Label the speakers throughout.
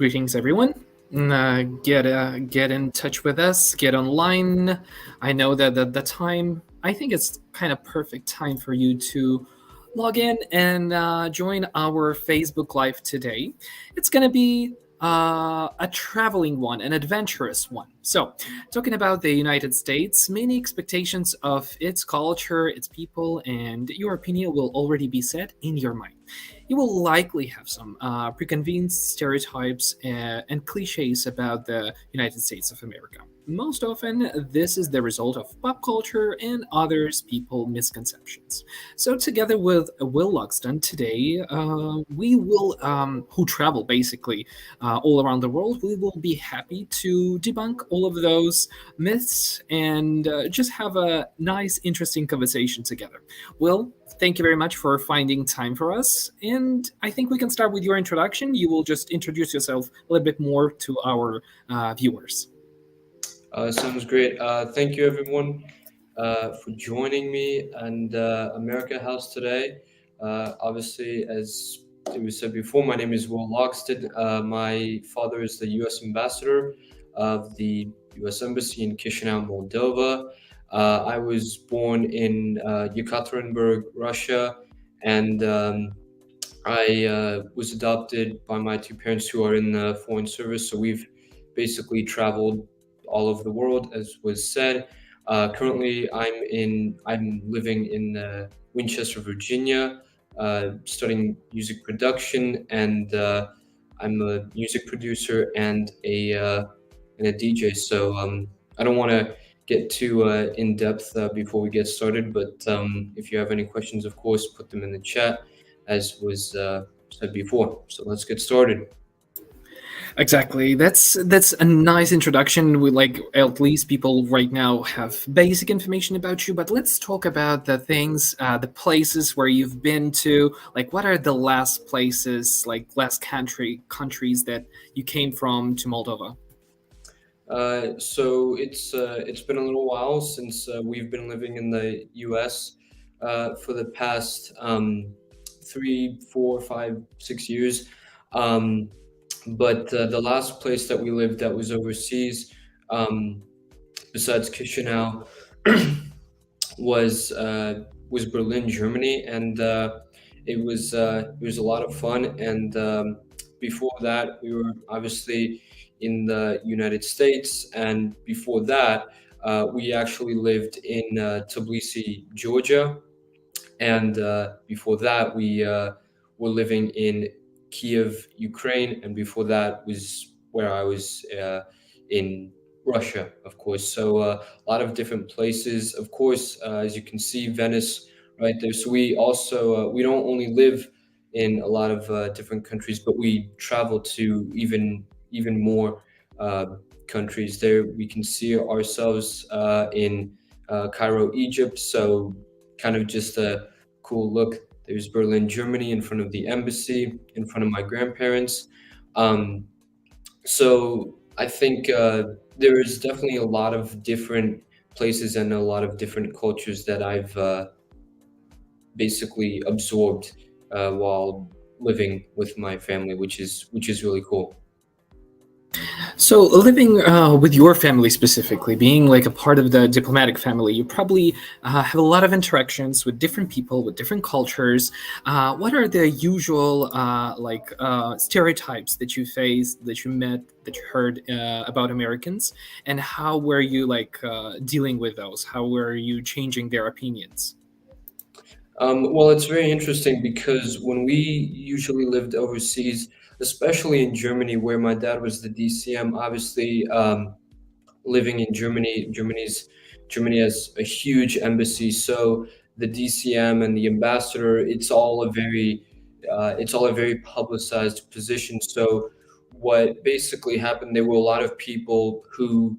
Speaker 1: Greetings, everyone. Get in touch with us. Get online. I know that the time. I think it's kind of perfect time for you to log in and join our Facebook Live today. It's gonna be a traveling one, an adventurous one. So, talking about the United States, many expectations of its culture, its people, and your opinion will already be set in your mind. You will likely have some preconceived stereotypes and cliches about the United States of America. Most often, this is the result of pop culture and others people misconceptions. So, together with Will Logsdon today, we will, who travel basically all around the world, we will be happy to debunk all of those myths and just have a nice, interesting conversation together. Will, thank you very much for finding time for us. And I think we can start with your introduction. You will just introduce yourself a little bit more to our viewers.
Speaker 2: Sounds great. Thank you, everyone, for joining me and America House today. Obviously, as it was said before, my name is Will Logsdon. My father is the U.S. ambassador of the U.S. Embassy in Chisinau, Moldova. I was born in Yekaterinburg, Russia, and I was adopted by my two parents who are in the foreign service. So we've basically traveled all over the world, as was said. Currently, I'm living in Winchester, Virginia, studying music production, and I'm a music producer and a DJ. So I don't want to get too in depth before we get started, but if you have any questions, of course, put them in the chat, as was said before. So let's get started.
Speaker 1: Exactly. That's a nice introduction. We like at least people right now have basic information about you, but let's talk about the things, the places where you've been to. Like, what are the last places, like last countries that you came from to Moldova?
Speaker 2: So it's been a little while since we've been living in the U.S. For the past 3, 4, 5, 6 years. Um, but the last place that we lived that was overseas, um, besides Chisinau, was Berlin, Germany, and it was a lot of fun. And before that, we were obviously in the United States, and before that, we actually lived in Tbilisi, Georgia, and before that, we were living in Kiev, Ukraine, and before that was where I was in Russia, of course. So a lot of different places. Of course, as you can see, Venice right there. So we also we don't only live in a lot of different countries, but we travel to even more uh, countries. There we can see ourselves in Cairo, Egypt. So kind of just a cool look. There's Berlin, Germany, in front of the embassy, in front of my grandparents. Um, so I think there is definitely a lot of different places and a lot of different cultures that I've basically absorbed while living with my family, which is really cool.
Speaker 1: So, living with your family specifically, being like a part of the diplomatic family, you probably have a lot of interactions with different people, with different cultures. What are the usual stereotypes that you faced, that you met, that you heard about Americans, and how were you dealing with those? How were you changing their opinions?
Speaker 2: Well, it's very interesting because when we usually lived overseas, especially in Germany, where my dad was the DCM, obviously living in Germany, Germany has a huge embassy, so the DCM and the ambassador, it's all a very publicized position. So what basically happened, there were a lot of people who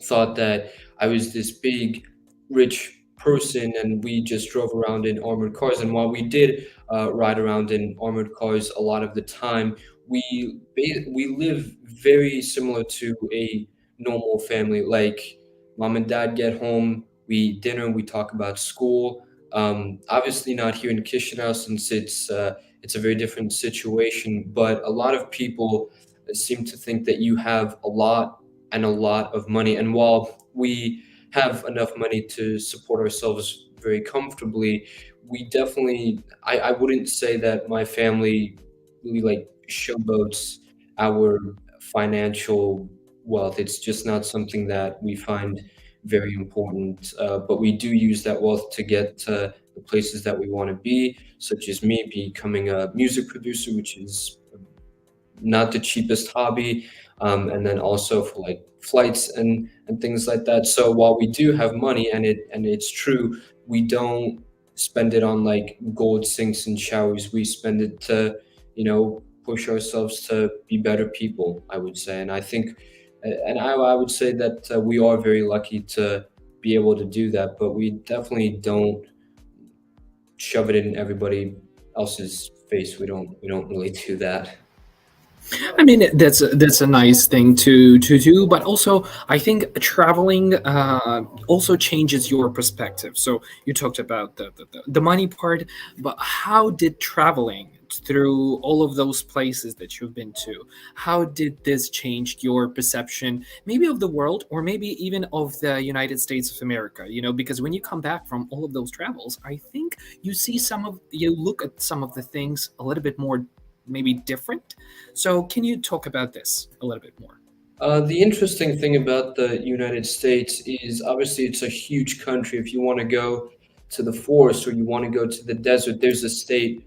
Speaker 2: thought that I was this big, rich person, and we just drove around in armored cars. And while we did ride around in armored cars a lot of the time, we live very similar to a normal family. Like mom and dad get home, we eat dinner, we talk about school. Obviously, not here in Chisinau since it's a very different situation. But a lot of people seem to think that you have a lot and a lot of money. And while we have enough money to support ourselves very comfortably, we definitely, I wouldn't say that my family really like showboats our financial wealth. It's just not something that we find very important. But we do use that wealth to get to the places that we want to be, such as me becoming a music producer, which is not the cheapest hobby, and then also for like flights and things like that. So while we do have money, and it's true, we don't spend it on like gold sinks and showers. We spend it to, push ourselves to be better people, I would say. And I think, and I would say that we are very lucky to be able to do that, but we definitely don't shove it in everybody else's face. We don't really do that.
Speaker 1: I mean, that's a nice thing to do, but also I think traveling also changes your perspective. So you talked about the money part, but how did traveling through all of those places that you've been to, how did this change your perception, maybe of the world, or maybe even of the United States of America? Because when you come back from all of those travels, I think you look at some of the things a little bit more maybe different. So, can you talk about this a little bit more?
Speaker 2: The interesting thing about the United States is obviously it's a huge country. If you want to go to the forest or you want to go to the desert, there's a state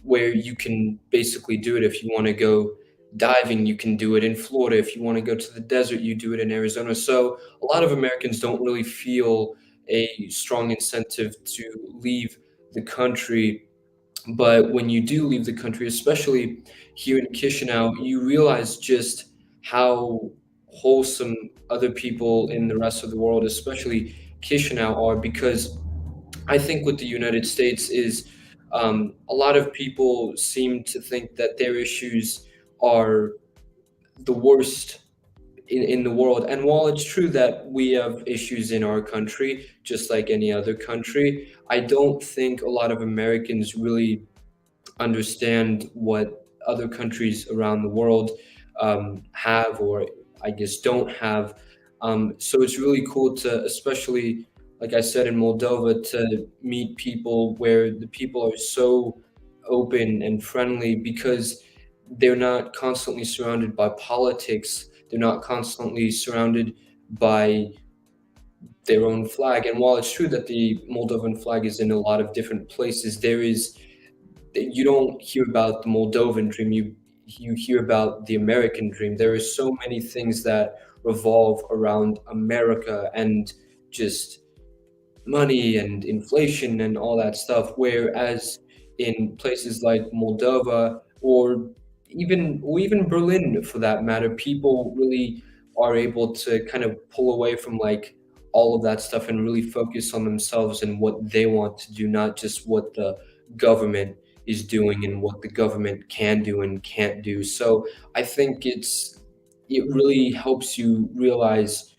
Speaker 2: where you can basically do it. If you want to go diving, you can do it in Florida. If you want to go to the desert, you do it in Arizona. So a lot of Americans don't really feel a strong incentive to leave the country, but when you do leave the country, especially here in Chisinau, you realize just how wholesome other people in the rest of the world, especially Chisinau, are. Because I think with the United States is a lot of people seem to think that their issues are the worst in the world. And while it's true that we have issues in our country, just like any other country, I don't think a lot of Americans really understand what other countries around the world have, or I guess don't have. So it's really cool to, especially like I said, in Moldova, to meet people where the people are so open and friendly because they're not constantly surrounded by politics. They're not constantly surrounded by their own flag. And while it's true that the Moldovan flag is in a lot of different places, you don't hear about the Moldovan dream. You hear about the American dream. There are so many things that revolve around America and just money and inflation and all that stuff. Whereas in places like Moldova or even Berlin for that matter, people really are able to kind of pull away from like all of that stuff and really focus on themselves and what they want to do, not just what the government is doing and what the government can do and can't do. So I think it really helps you realize,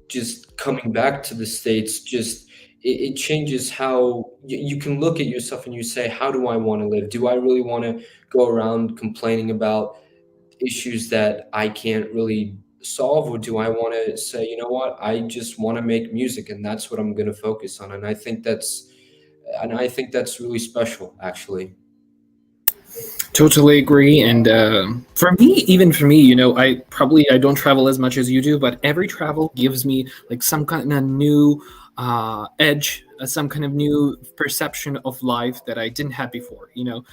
Speaker 2: just coming back to the States, just it changes how you can look at yourself and you say, how do I want to live? Do I really want to go around complaining about issues that I can't really solve? Or do I want to say, you know what, I just want to make music and that's what I'm going to focus on? And I think that's really special, actually.
Speaker 1: Totally agree. And for me, even for me, I don't travel as much as you do, but every travel gives me like some kind of new edge, some kind of new perception of life that I didn't have before.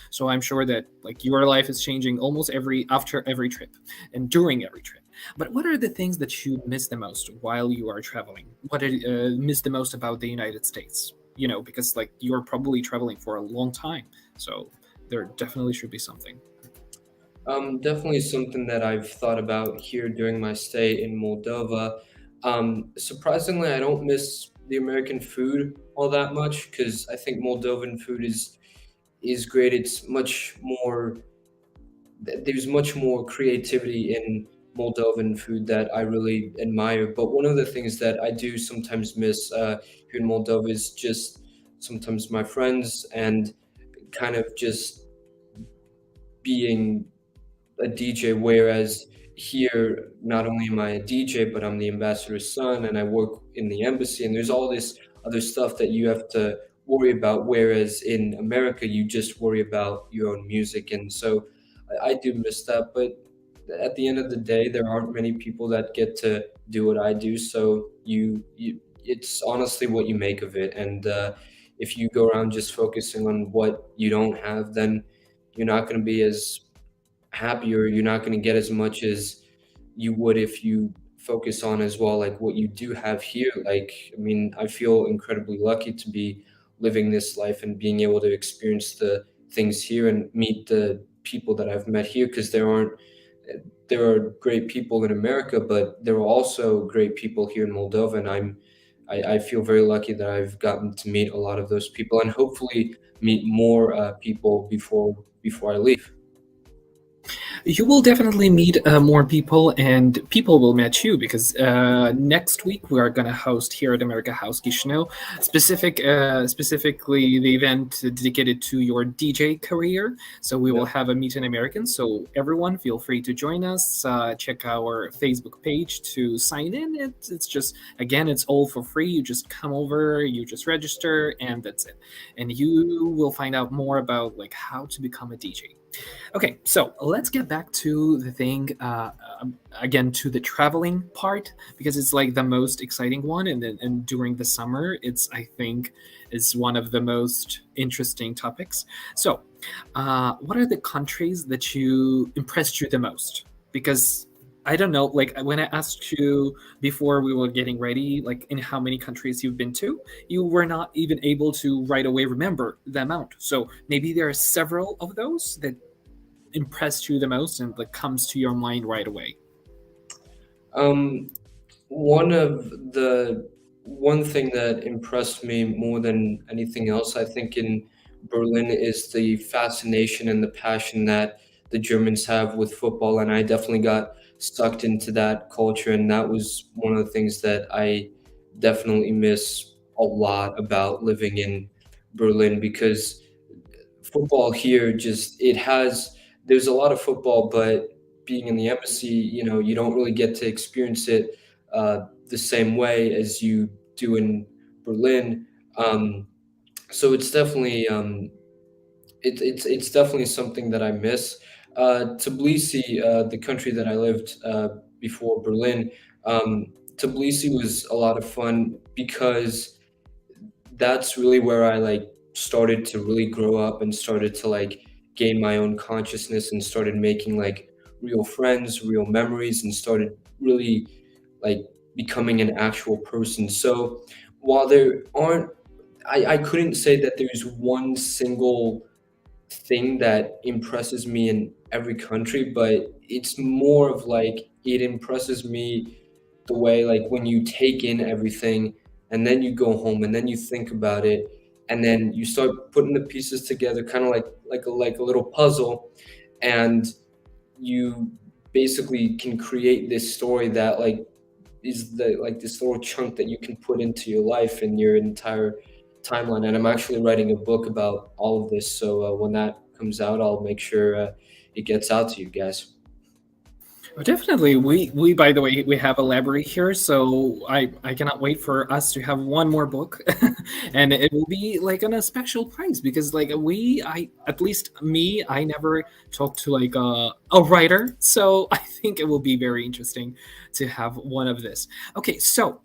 Speaker 1: So I'm sure that like your life is changing almost every after every trip and during every trip. But what are the things that you miss the most while you are traveling? What do you miss the most about the United States? Because like you're probably traveling for a long time, so there definitely should be something.
Speaker 2: Definitely something that I've thought about here during my stay in Moldova. Surprisingly, I don't miss the American food all that much because I think Moldovan food is great. It's much more. There's much more creativity in Moldovan food that I really admire. But one of the things that I do sometimes miss here in Moldova is just sometimes my friends and kind of just being a DJ, whereas here, not only am I a DJ, but I'm the ambassador's son and I work in the embassy, and there's all this other stuff that you have to worry about. Whereas in America, you just worry about your own music. And so I do miss that. But at the end of the day, there aren't many people that get to do what I do. So it's honestly what you make of it. And if you go around just focusing on what you don't have, then you're not going to be as happier. You're not going to get as much as you would if you focus on as well like what you do have here. Like, I mean, I feel incredibly lucky to be living this life and being able to experience the things here and meet the people that I've met here, because there are great people in America, but there are also great people here in Moldova, and I feel very lucky that I've gotten to meet a lot of those people and hopefully meet more people before I leave.
Speaker 1: You will definitely meet more people, and people will meet you because next week we are going to host here at America House Chisinau, specifically the event dedicated to your DJ career. So we will
Speaker 2: Yeah.
Speaker 1: have a Meet an American. So everyone, feel free to join us. Check our Facebook page to sign in. It's just again, it's all for free. You just come over, you just register, and that's it. And you will find out more about like how to become a DJ. Okay, so let's get back to the thing again, to the traveling part, because it's like the most exciting one, and during the summer, it's I think is one of the most interesting topics. So, what are the countries that you impressed you the most? Because I don't know, like when I asked you before we were getting ready, like in how many countries you've been to, you were not even able to right away remember the amount. So maybe there are several of those that impressed you the most and that comes to your mind right away?
Speaker 2: Um, one of the one thing that impressed me more than anything else, I think, in Berlin is the fascination and the passion that the Germans have with football, and I definitely got sucked into that culture, and that was one of the things that I definitely miss a lot about living in Berlin, because football here just it has there's a lot of football, but being in the embassy, you don't really get to experience it the same way as you do in Berlin. So it's definitely something that I miss. Tbilisi, the country that I lived before Berlin, Tbilisi was a lot of fun because that's really where I like started to really grow up and started to like gain my own consciousness and started making like real friends, real memories, and started really like becoming an actual person. So while there aren't, I couldn't say that there's one single thing that impresses me in every country, but it's more of like it impresses me the way like when you take in everything and then you go home and then you think about it and then you start putting the pieces together kind of like a little puzzle, and you basically can create this story that like is the like this little chunk that you can put into your life and your entire timeline. And I'm actually writing a book about all of this, so when that comes out, I'll make sure it gets out to you guys.
Speaker 1: Oh, definitely. We by the way, we have a library here, so I cannot wait for us to have one more book, and it will be like on a special price because like I at least me I never talked to like a writer, so I think it will be very interesting to have one of this. Okay, so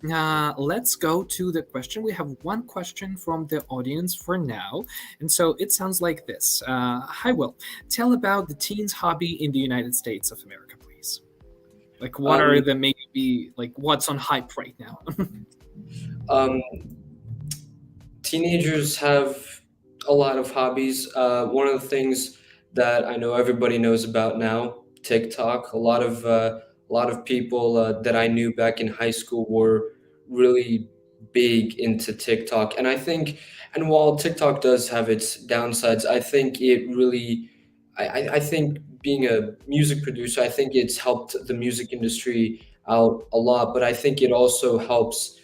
Speaker 1: let's go to the question. We have one question from the audience for now, and so it sounds like this. Hi, Will. Tell about the teens hobby in the United States of America, please. Like, what are
Speaker 2: Um,
Speaker 1: the maybe like what's on hype right now?
Speaker 2: um, Teenagers have a lot of hobbies. One of the things that I know everybody knows about now, TikTok. A lot of people that I knew back in high school were really big into TikTok, and I think, and while TikTok does have its downsides, I think it really, I think being a music producer, I think it's helped the music industry out a lot, but I think it also helps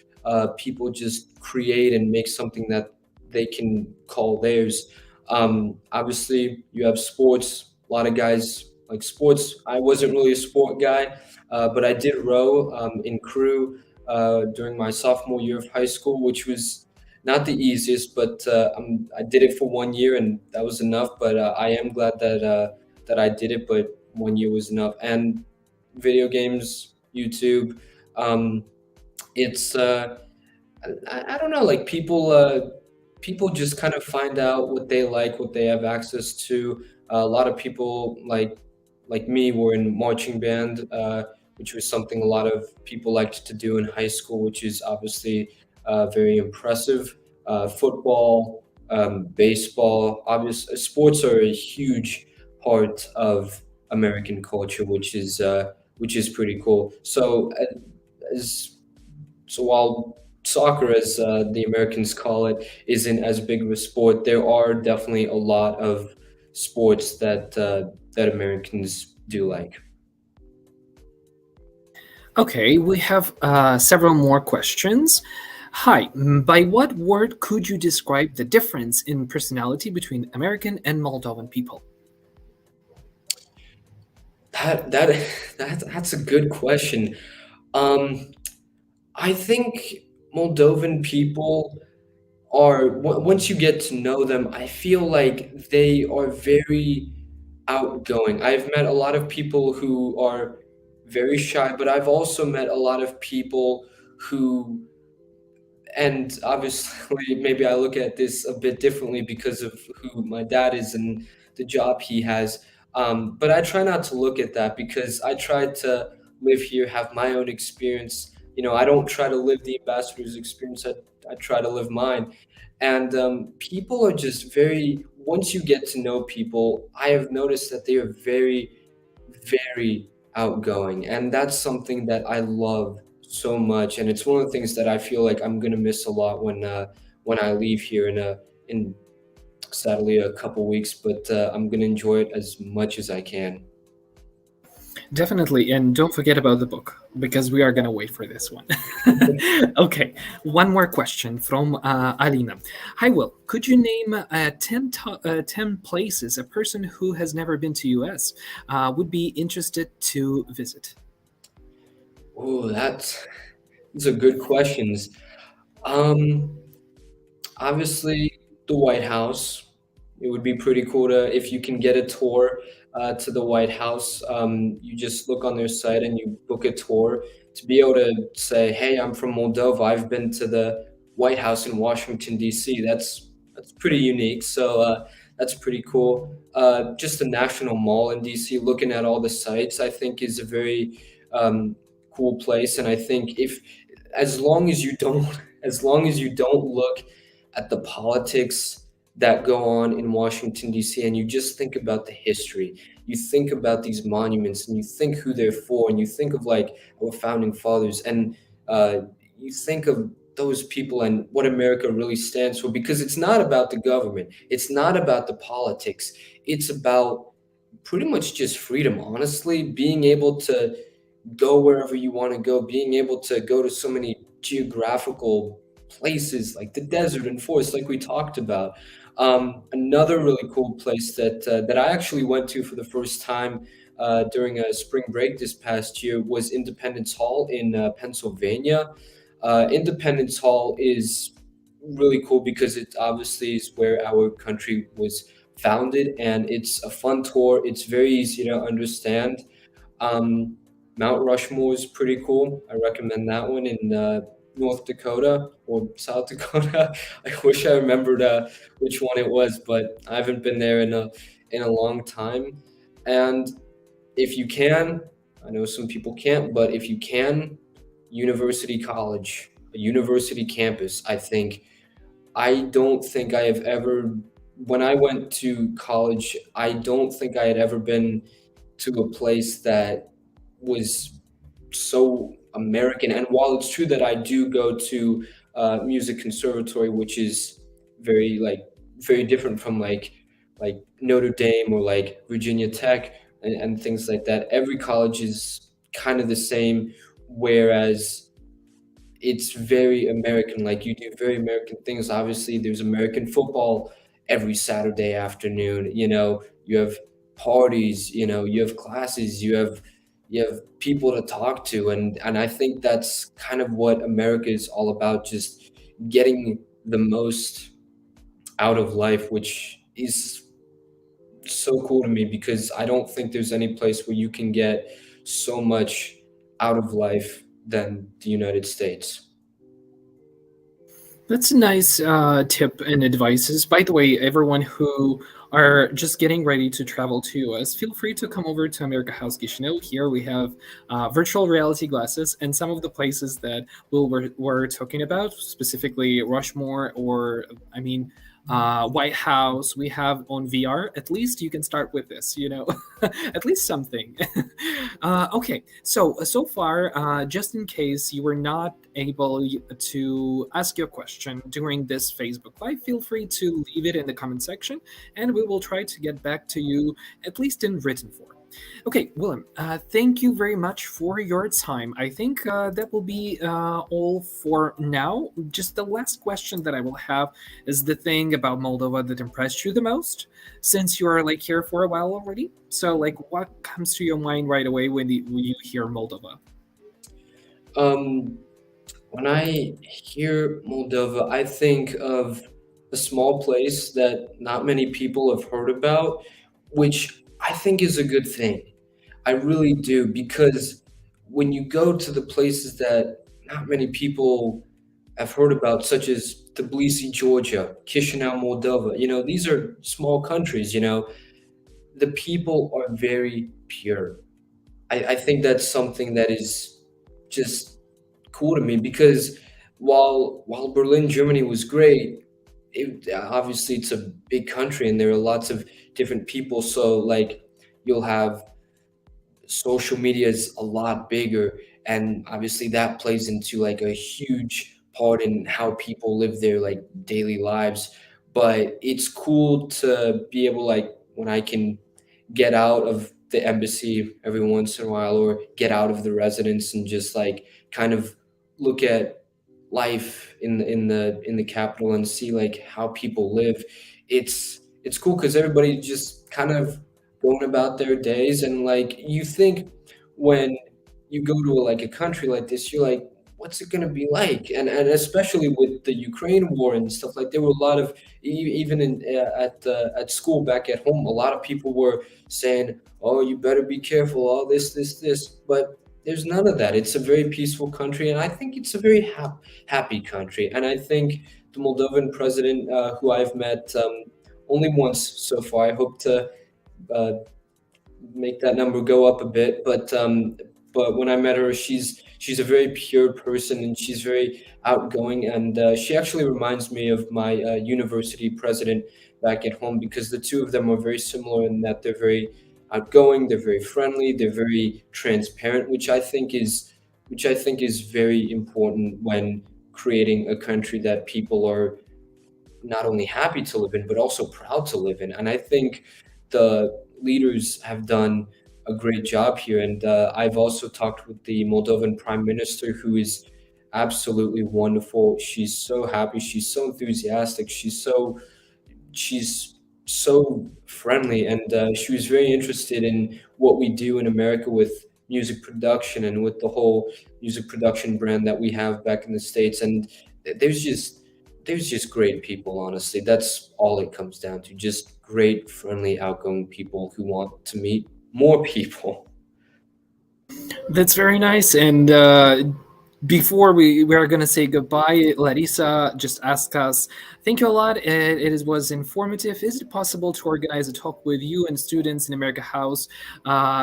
Speaker 2: people just create and make something that they can call theirs. Obviously, you have sports. A lot of guys like sports. I wasn't really a sport guy, but I did row in crew during my sophomore year of high school, which was not the easiest, but I did it for 1 year, and that was enough. But I am glad that I did it, but 1 year was enough. And video games, YouTube, um, it's I don't know, like people just kind of find out what they like, what they have access to. A lot of people like me were in marching band, which was something a lot of people liked to do in high school, which is obviously very impressive. Football, baseball, obvious sports are a huge part of American culture, which is pretty cool. As while soccer, as the Americans call it, isn't as big of a sport, there are definitely a lot of sports that Americans do like.
Speaker 1: Okay, we have several more questions. Hi, by what word could you describe the difference in personality between American and Moldovan people?
Speaker 2: That that that's a good question. Um, I think Moldovan people once you get to know them, I feel like they are very outgoing. I've met a lot of people who are very shy, but I've also met a lot of people who, and obviously maybe I look at this a bit differently because of who my dad is and the job he has. But I try not to look at that because I try to live here, have my own experience. I don't try to live the ambassador's experience. I try to live mine. And people are just very, once you get to know people, I have noticed that they are very, very outgoing. And that's something that I love so much. And it's one of the things that I feel like I'm gonna miss a lot when I leave here in sadly a couple weeks, but I'm gonna enjoy it as much as I can.
Speaker 1: Definitely, and don't forget about the book because we are going to wait for this one. Okay, one more question from Alina. Hi, Will. Could you name 10 places a person who has never been to US would be interested to visit?
Speaker 2: Oh, these are good questions. Um, Obviously, the White House. It would be pretty cool to if you can get a tour to the White House. You just look on their site and you book a tour to be able to say, "Hey, I'm from Moldova. I've been to the White House in Washington D.C." That's pretty unique. So that's pretty cool. Just the National Mall in D.C. Looking at all the sites, I think, is a very cool place. And I think if as long as you don't as long as you don't look at the politics that go on in Washington D.C. and you just think about the history, you think about these monuments, and you think who they're for, and you think of like our founding fathers, and uh, you think of those people and what America really stands for. Because it's not about the government, it's not about the politics, it's about pretty much just freedom. Honestly, being able to go wherever you want to go, being able to go to so many geographical places like the desert and forest, like we talked about. Another really cool place that I actually went to for the first time during a spring break this past year was Independence Hall in Pennsylvania. Independence Hall is really cool because it obviously is where our country was founded, and it's a fun tour. It's very easy to understand. um, Mount Rushmore is pretty cool. I recommend that one in North Dakota or South Dakota. I wish I remembered which one it was, but I haven't been there in a long time. And if you can, I know some people can't, but if you can, University College, a university campus, I don't think I have ever, when I went to college, I don't think I had ever been to a place that was so American. And while it's true that I do go to music conservatory, which is very very different from like Notre Dame or like Virginia Tech and things like that, every college is kind of the same. Whereas it's very American. Like you do very American things. Obviously, there's American football every Saturday afternoon. You have parties, you know, you have classes, you have people to talk to, and I think that's kind of what America is all about, just getting the most out of life, which is so cool to me because I don't think there's any place where you can get so much out of life than the United States.
Speaker 1: That's a nice tip and advices. By the way, everyone who are just getting ready to travel to US, feel free to come over to America House Chisinau. Here we have virtual reality glasses, and some of the places that we're talking about, specifically Rushmore or, I mean, White House, we have on VR. At least you can start with this, at least something. Okay, so far, just in case you were not able to ask your question during this Facebook Live, feel free to leave it in the comment section, and we will try to get back to you at least in written form. Okay, Willem, thank you very much for your time. I think that will be all for now. Just the last question that I will have is the thing about Moldova that impressed you the most, since you are like here for a while already. So, like, what comes to your mind right away when you hear Moldova?
Speaker 2: Um, when I hear Moldova, I think of a small place that not many people have heard about, which I think is a good thing. I really do, because when you go to the places that not many people have heard about, such as Tbilisi, Georgia, Chisinau, Moldova, these are small countries, the people are very pure. I think that's something that is just cool to me because while Berlin, Germany was great, obviously it's a big country and there are lots of different people. So like you'll have social media is a lot bigger, and obviously that plays into like a huge part in how people live their like daily lives. But it's cool to be able, like, when I can get out of the embassy every once in a while or get out of the residence and just like kind of look at life in the capital and see like how people live. It's cool because everybody just kind of going about their days, and like you think when you go to like a country like this, you're like, what's it going to be like? And especially with the Ukraine war and stuff, like there were a lot of even in at school back at home, a lot of people were saying, oh, you better be careful, all this, but there's none of that. It's a very peaceful country, and I think it's a very happy country. And I think the Moldovan president, who I've met only once so far, I hope to uh, make that number go up a bit. But when I met her, she's a very pure person, and she's very outgoing. And she actually reminds me of my university president back at home, because the two of them are very similar in that they're very outgoing, they're very friendly, they're very transparent, which I think is very important when creating a country that people are not only happy to live in, but also proud to live in. And I think the leaders have done a great job here. And I've also talked with the Moldovan Prime Minister, who is absolutely wonderful. She's so happy. She's so enthusiastic. She's so friendly, and she was very interested in what we do in America with music production and with the whole music production brand that we have back in the States. And there's just there's just great people, honestly. That's all it comes down to. Just great, friendly, outgoing people who want to meet more people.
Speaker 1: That's very nice. And before we are going to say goodbye, Larissa just asked us, thank you a lot. Was informative. Is it possible to organize a talk with you and students in America House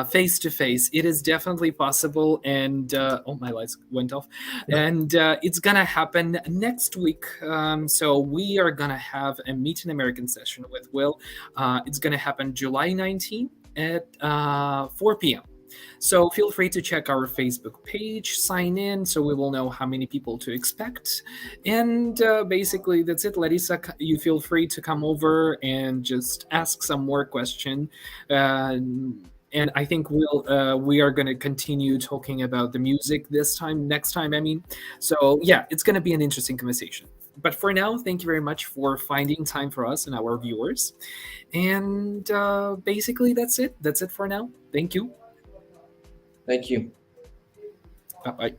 Speaker 1: face to face? It is definitely possible. And oh, my lights went off. And it's going to happen next week. So we are going to have a Meet an American session with Will. It's going to happen July 19th at 4 p.m. So feel free to check our Facebook page, sign in so we will know how many people to expect. And basically, that's it. Larissa, you feel free to come over and just ask some more question. And I think we are going to continue talking about the music this time, next time, I mean. So yeah, it's going to be an interesting conversation. But for now, thank you very much for finding time for us and our viewers. And basically, that's it. That's it for now. Thank you.
Speaker 2: Thank you.
Speaker 1: Bye bye.